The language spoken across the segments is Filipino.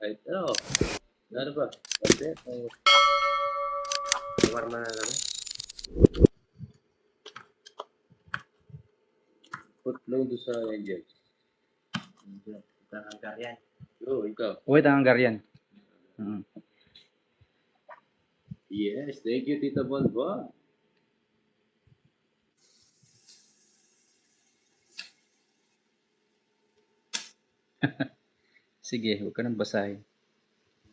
Kahit ano ba? Hindi, warma na lang. Putlong doon sa Angels. Hungarian. Oo, ikaw. Wait, ang Hungarian. Yes, thank you, Tita Bonbon. Sige, huwag ka nang basahin.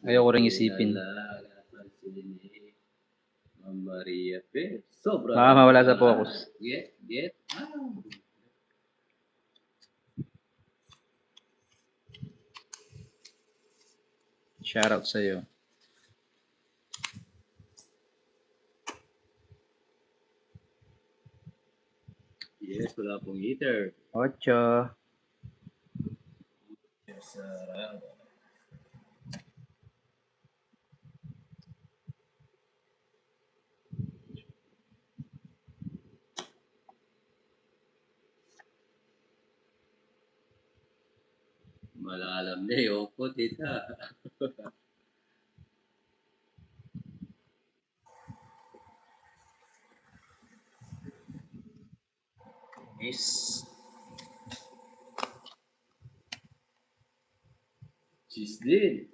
Ayoko rin isipin. Ma'am Maria P. Sobra. Mawala sa focus. Get. Shoutout sa'yo. Yes, wala pong heater. 8. Yes, malalam na yun po, Tita. Yes. Cheese din.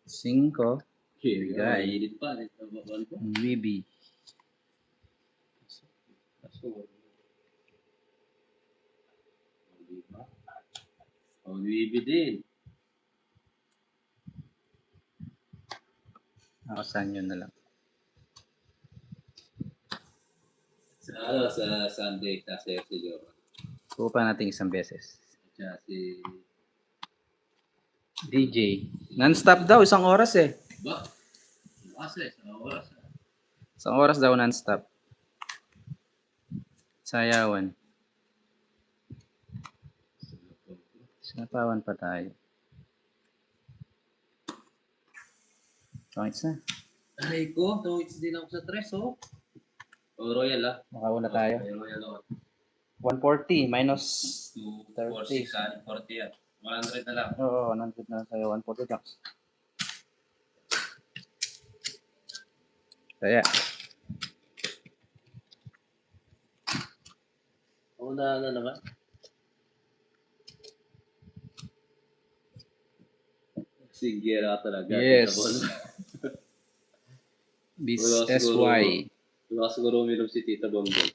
Cinco. Bigay. Init pa. Ito ba po? Bibi. Bibi din. Nakasan yun na lang. Sa Sunday, kasi si Joe. Pupa natin isang beses. At si DJ. Non-stop daw, isang oras eh. Ba? Kasi, sa oras. Isang oras daw non-stop. Sayawan. Sinapawan pa tayo. Tangits na. Ay ko, tawits din ako sa tres, oh. Royal, Makawala tayo. Royal, 140 minus 240, 40 yan. 100 na lang. Oo, 100 na sa'yo. 140 lang. Kaya. Una na naman. Sigera talaga. Yes. Bis SY. Wala siguro uminom si Tita Bongbong.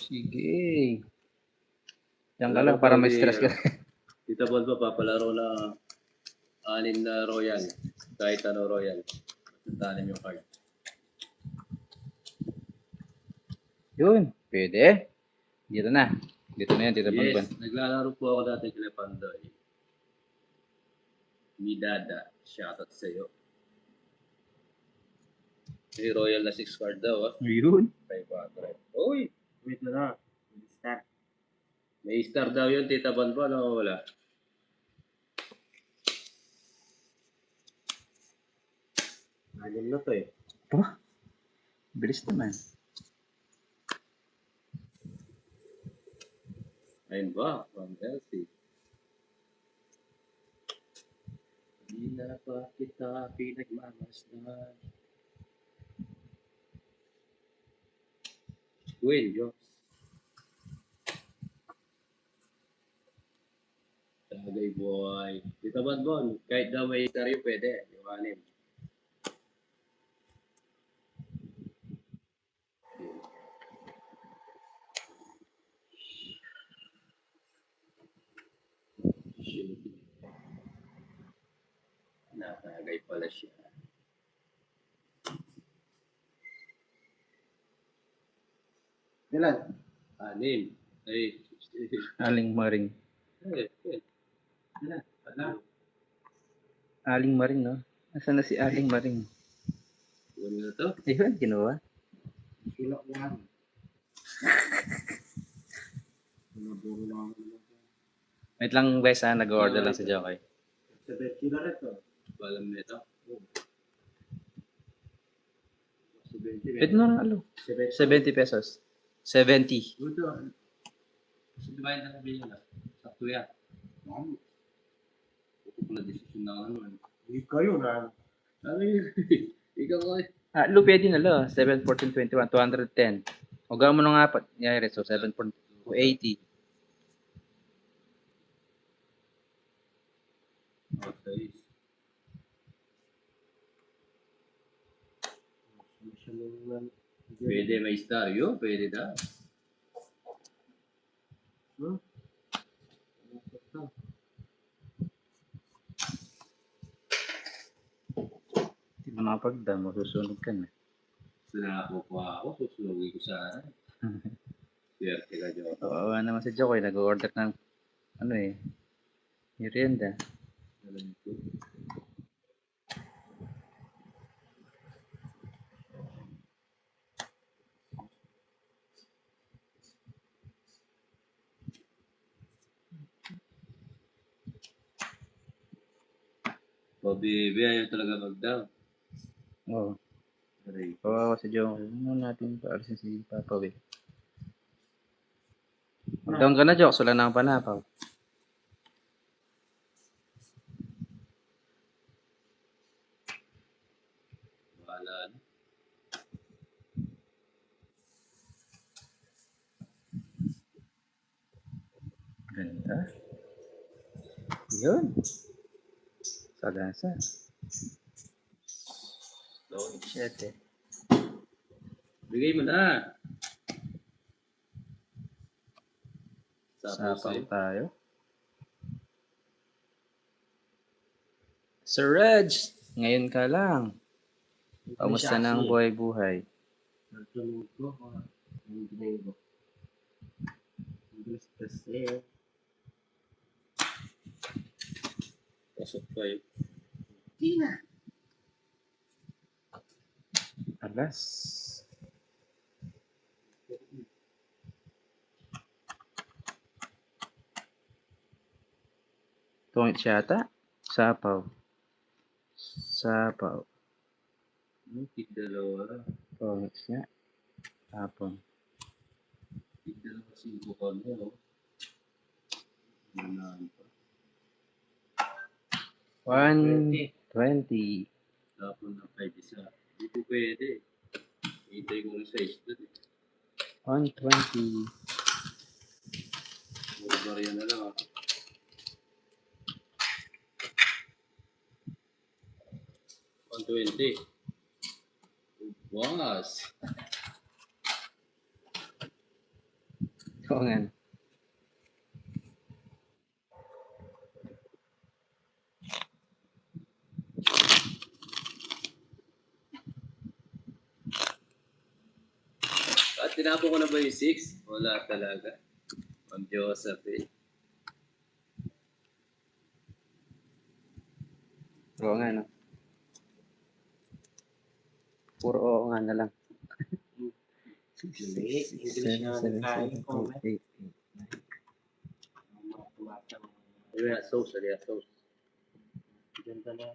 Sige. Yan ka lang para may stress ka. Tita Bongbong, papalaro na 6 na Royal. Kahit ano Royal. Tanim yung card. Yun. Pwede. Dito na. Dito na yan, Tita Yes, Bongbong. naglalaro po ako dati kay Pandoy. Midada, shoutout sa iyo. May Royal na 6 card daw, Yun. 500. Uy! Wait na. Start. May star daw yun, Tita Bonbon, o wala? Anim na to eh. Bilis naman. Ayun ba? From Elsie. Hindi na pa kita pinagmamasdan. Gwen, Diyos. Tagay boy. Tita Bonbon, kahit daw may star yung pwede. Yung 6. Nakagay pala siya. Ilan? 6. Ay, Aling Maring. Ano? Aling Maring, no? Nasaan na si Aling Maring? Ano na to? Ayun, ginawa. Sila yan. Naburo lang ako. Wait lang guys ha, nag-order lang si Jokay. 70 na rin to. Alam mo ito? 70. Pwede na lang alo. 70 pesos. 70. Ito. Kasi di ba yung nakabilhin na? Sakto yan. Ito pala desisyon na ano. Hindi kayo na. Ano yun? Ikaw ko eh. Lo pwede na lo. 7, 14, 21, 210. Huwag mo nung apat. Yari, so 7, 280. Oh, sayos. Pwede may star yun. Pwede daw. Hindi mo nakapagdamo, susunog ka na. Sinako po ako. Susunugin ko sana. Swerte ka, Joe. Kawawa naman si Jokay, nag-order ng ano eh, merienda. Alam ko. O, baby, ayaw talaga mag-down. Oo. Aray. Kawawa si Jokay. Ano natin paalisin si Papa Will. Mag-down ka na, Jok. Wala na ang panapaw. Bahala na. Ganda. Yun. Sagasa. Doon. 7. Bigay mo na. Sapaw Sapaw sa'yo. tayo. Sir Reg, ngayon ka lang. Kamusta na ang buhay-buhay? Nagtulog ko. Ang ginayin ko. English kasi. Pasok pa yun. Alas. Tungit siya ata. Sapaw. Sapaw. Tig-dalawa. Tungit siya. Hapon. Tig-dalawa 5 ka mo. Manahan pa. 120. Tapon na 5 isa. Hindi po pwede. Hintay ko na sa isla. 120. Mura barya na lang. 120. Was. Oo nga. At tinapo ko na ba yung 6? Wala talaga. Ang Joseph eh. Oo nga, no? Puro oo nga na lang. Hindi. English na nagkain ko. 8. Ayun, sauce. Ayun, sauce. Ganda na.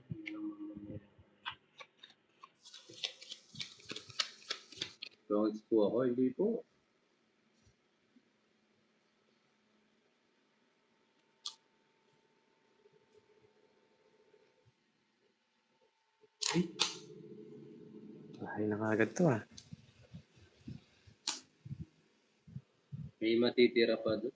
Tungits po ako, hindi po. Ay, nakagad to ah. May matitira pa doon.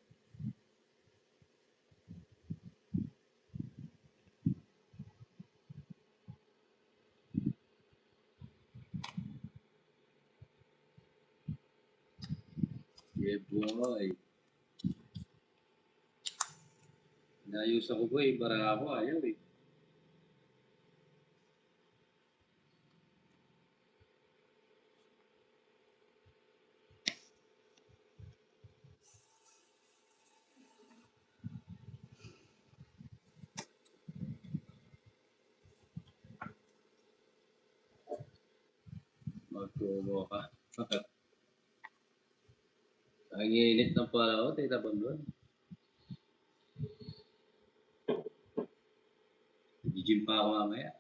Yeah, boy. Inayusan ko po eh. Parang ako ayaw eh. Magtumo ka. Ang init ng panahon, tita ba doon? Gym pa ako mamaya.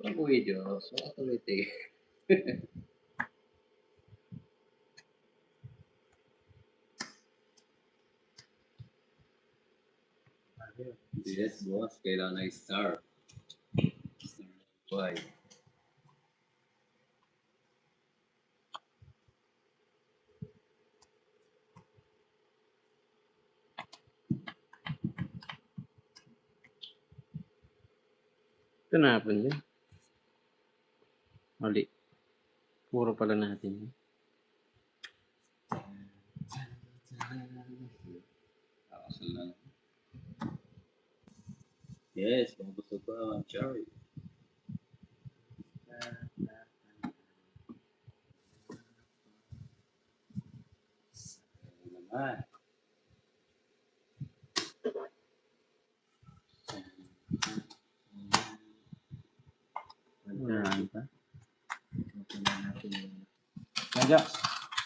Ang buhay Diyos, makatulit eh. Yes, boss. Kailangan ng star. Star ng buhay. Ito na hapon din. Mali. Puro pala natin. Kakasal na. Yes, kung gusto pa, Cherry. Naman. Wala pa. Wala natin yung Medyo.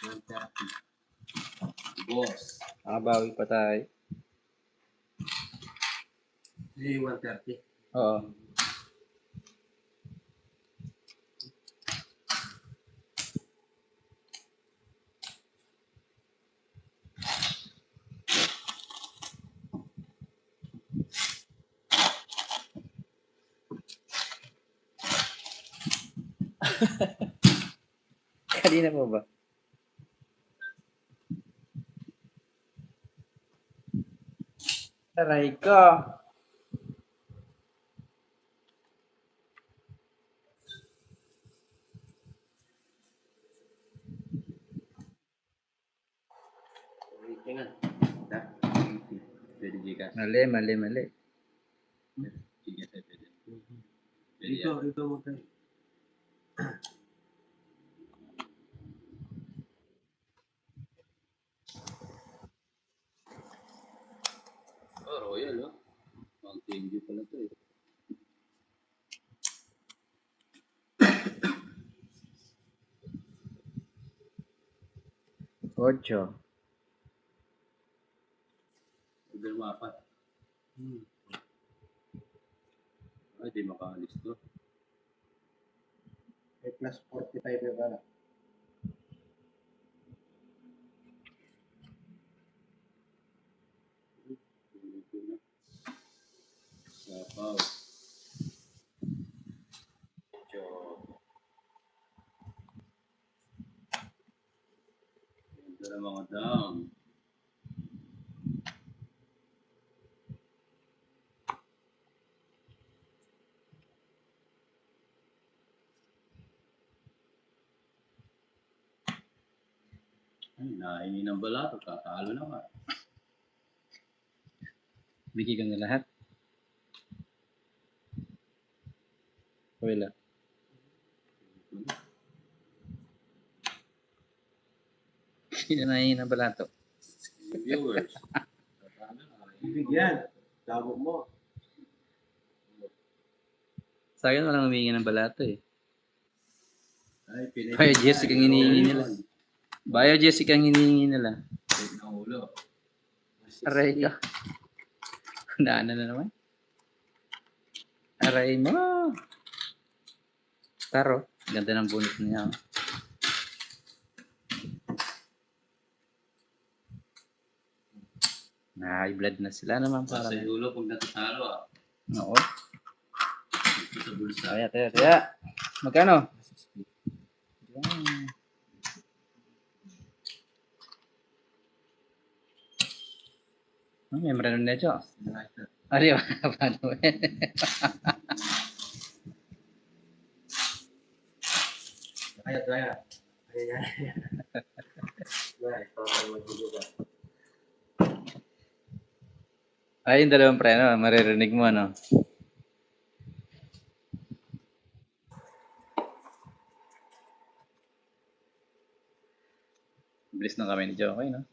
130. Boss. Bawi pa tayo. Yung 130. Oo. Kanina po ba? Aray ko. Tingnan. Pwede Gcash. Mali. Gcash ay pwede. Pwede Dito, yan. dito mo tayo. Oh, Royal, oh. Ang thank you pala to eh. Ocho. Order mo apat. Ay, di makaalis to. May plus 45 na ba? Tulog ko na. Sapaw. Medyo. Ganda ng mga down. Ay, nahingi ng balato. Tatalo na nga. Bigay ka na lahat. Wala. Sino na yun ang balato? Viewers. Tatalo na. Bibigyan. Tawag mo. Sa akin walang humingi ng balato eh. Ay, pinay. Bayo Jessica ang hinihingi nila. Bayo Jessica ang hinihingi nila. Pinay ng ulo. Aray ka. Naanan na naman. Aray mo. Taro. Ganda ng bunot niya. High blood na sila naman para. Sa ulo pag natatalo ah. Oo. Ito sa bulsa. Taya. Magkano? Yan. May marano na ito. Ari, paano eh? Kaya. Ayan. Ito ako magbubuga. Ay, yung dalawang preno, maririnig mo, ano? Bilis ng kami ni Jokoy, no?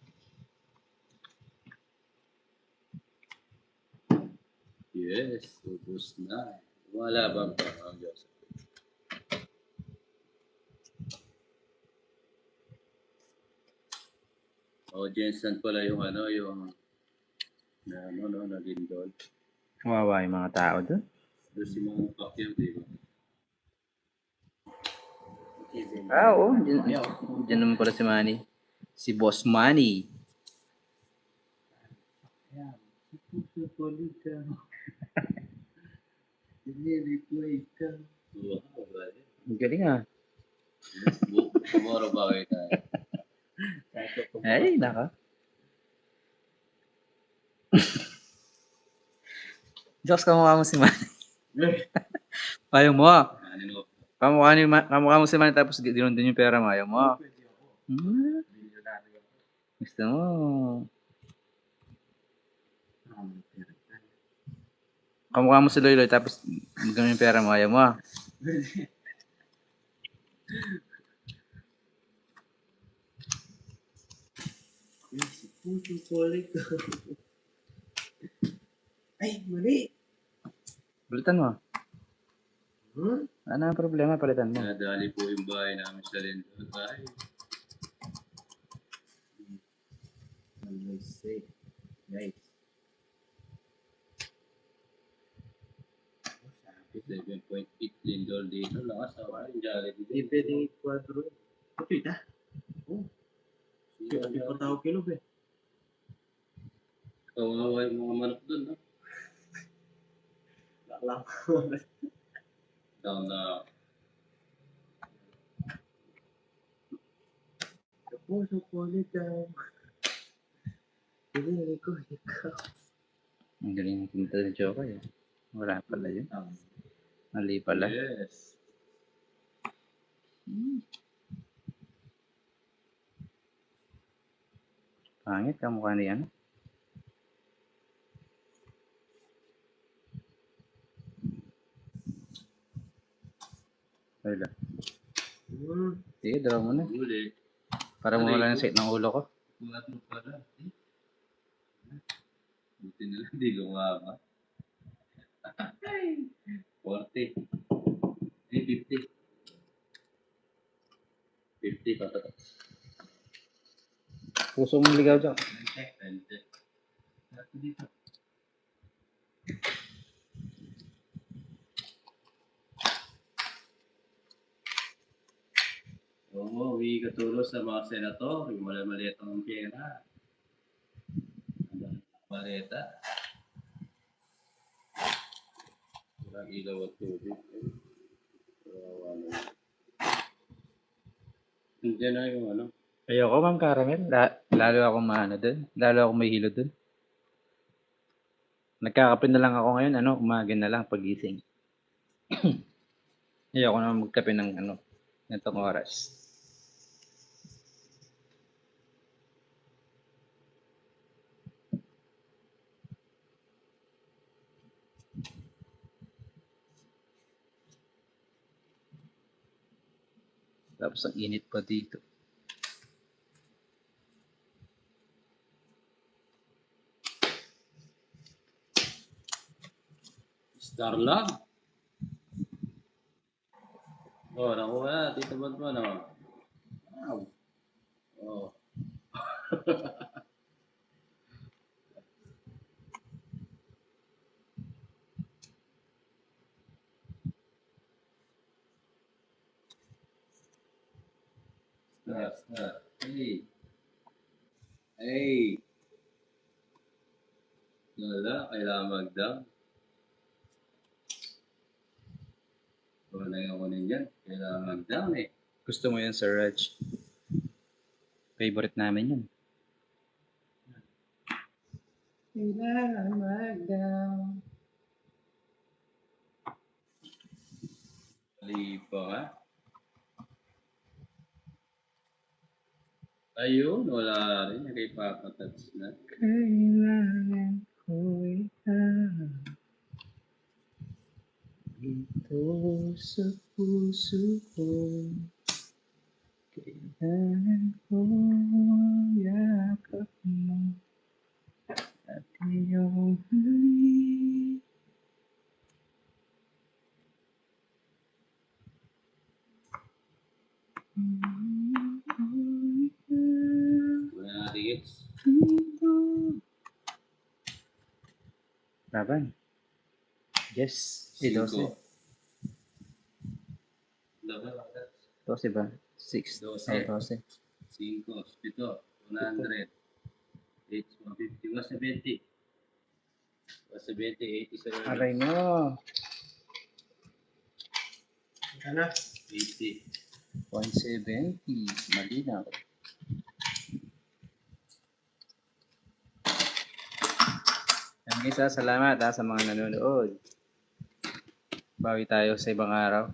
Yes, ubus na. Wala bang parang Diyos? O, Jensen pala yung ano, yung na Lindol. Kawawa yung mga tao doon. Doon si Mang Pacquiao, di ba? Oo. Diyan naman pala si Manny. Si Boss Manny. Ayan. Susupulit ka. Nire-replay ka. Wow, grabe. Ang galing ah. Tomorrow ba kayo tayo? Ay, naka. Jokes, kamukha mo si Manny. Ayaw mo. Ano, Kamukha mo si Manny tapos ganoon din yung pera mo. Ayaw mo. Pwede ako. Hmm. Milyonaryo ako. Gusto mo. May pera ka. Kamukha mo si Loy Loy tapos ganoon yung pera mo. Ayaw mo. Susupulit ka. Ay, mali. Palitan mo. Huh? Ano ang problema? Palitan mo. nadali po yung bahay namin sa Lindol. Ay, Nice save. Nice. 7.8 Lindol dito. Lakas ako yung Jollibee. Hindi pwedeng i-quadro. Okay na. Oh, hindi ko tao kilo eh. Kawawa yung mga manok doon, no? Laklang. Down na. Susupulit ka. Hindi ko ikaw. Ang galing ng pinta ng Joker eh. Wala pala yun. Mali pala. Yes. Pangit kamukha ni ano. Wala. Sige, draw mo na. Huli. Para mawala ng sakit ng ulo ko. Kulat mo pala. Buti na lang, di lumaba. 40. 50. 50 pa to. Puso mong ligaw dyan. 20. Ito dito. Oo, huwi ka tulos sa mga senator. Yung maliit ang pera. Maleta. Walang ilaw at tubig. Kawawa naman. Nandiyan na yung ano. Ayoko, Ma'am Caramel. Lalo ako maano dun. Lalo ako may hilo dun. Nagkakape na lang ako ngayon. Umaga na lang pagising. Ayoko na magkape ng ganitong oras. Tapos ang init pa dito. Starla. Oh, nakuha na. Tito Batman, oh. Wow. Oh. Star. Hey. Hey. Wala, kailangan mag-down. Wala yung ako ninyan. Kailangan mag-down eh. Gusto mo yan, Sir Raj? Favorite namin yun. Kailangan mag-down. Mali pa nga. Ayun, wala rin. Kay Papa Tats na. Kailangan ko ikaw dito sa puso ko. Kailangan ko yakap mo at iyong halik. Wala natin gets. Laban. Yes. 12. 12 ba? 6. 12. 12. 5, 7, 100. 8, 150, 170. 170, 80 sa Aray nyo. Ano? 80. 170. Malinaw. Ang isa, salamat sa mga nanonood. Bawi tayo sa ibang araw.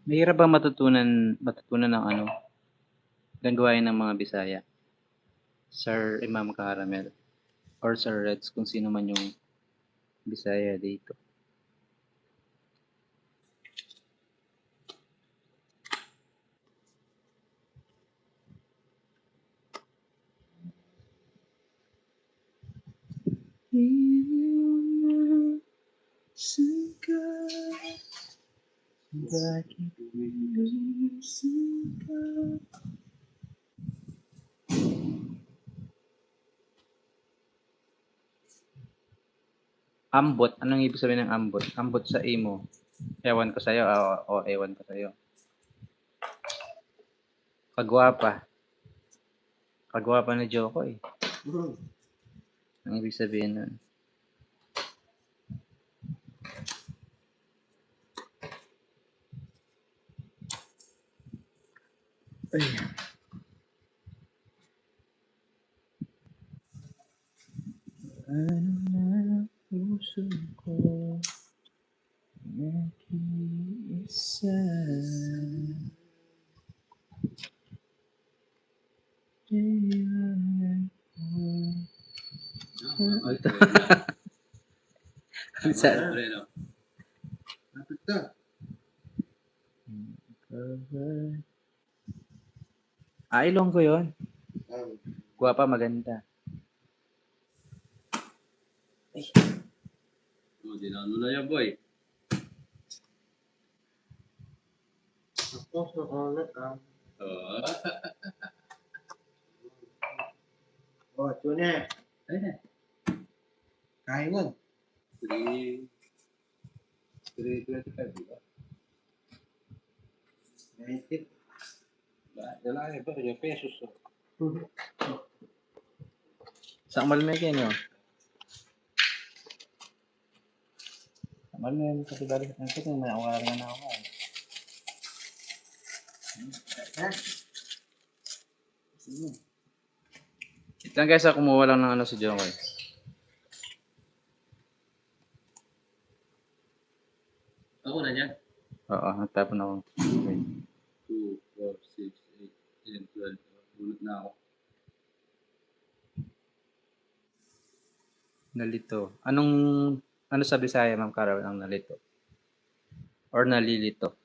Mahirap ba matutunan ng ano, gagawain ng mga Bisaya? Sir Imam Caramel or Sir Reds, kung sino man yung Bisaya dito. Bakit ambot? Anong ibig sabihin ng ambot? Ambot sa imo. Ewan ko sa'yo. Ewan ko sa'yo. Kagwapa. Kagwapa ni Joko eh. Ang ibig sabihin nun. Ay. Ano na puso ko nag-iisa. Kailangan ko. Preno. Lapit ka. Ilonggo yun. Ah, Guwapa, maganda. Dinano na yan, boy. Ako sa ulit Oh. Oh, tune. Ayan. Kain nun. 325, di ba? 90. Dala ba? Yung pesos. Sa Malmeke nyo? Sa Malmeke, kasi dali sa kanto, may awara na ako. Ha? Ito lang guys, kumuha lang ng ano si Jokoy. Ako na niyan. Oo, nagtapon ako. Okay. 2, 4, 6, 8, 10, 12. Ulit na ako. Nalito. Ano sa Bisaya, Ma'am Carol, ang nalito? Or nalilito?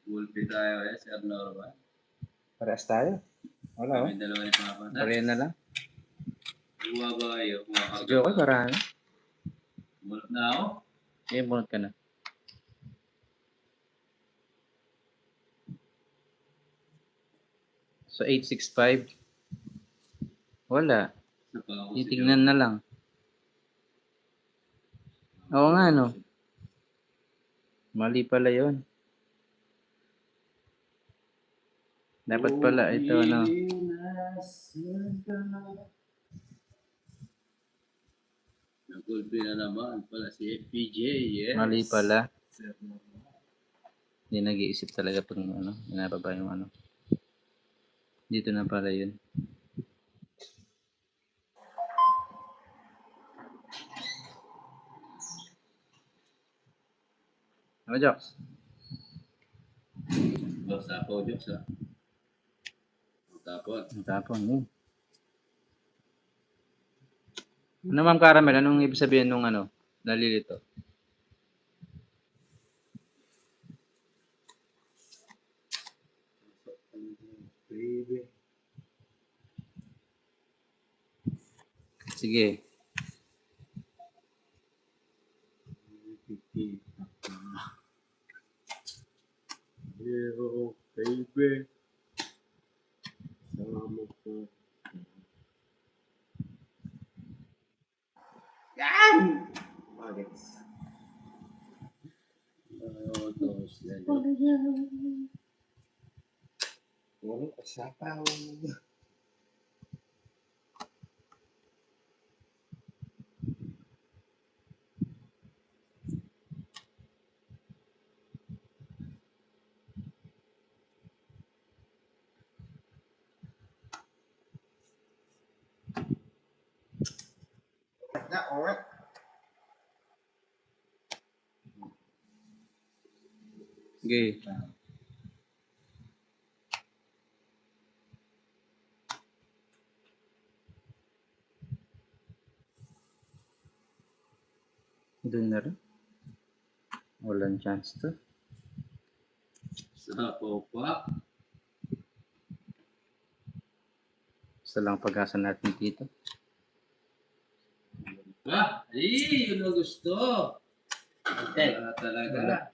Gulpi tayo Sir Norman. Parehas tayo. Wala Kami dalawa ni Papa. Pareha na lang. Buwa ba kayo? Si Jokoy, marami. Ulit na ako. Bunot ka na. So, 865. Wala. Titignan na lang. Oo nga, no? Mali pala yun. Dapat pala ito, ano? Nagulpi na naman pala si FPJ, yes. Mali pala. Hindi nag-iisip talaga pag ano, binababa yung ano. Dito na pala yun. Ano, Joks? Basta ako, Diyos, ha? Tapon. Ang tapon, yun. Ano ma'am Caramel? Anong ibig sabihin nung ano? Nalilito? Baby. Sige. Kikita ka. Hello, baby. Sama ko. Yan! Bakit? Tapos yan. Ano pa siya pa? Na, alright. Sige. Doon na rin. Walang chance to. Sa popa. Basta lang pag-asa natin dito. Ay, yun ang gusto. Wala talaga.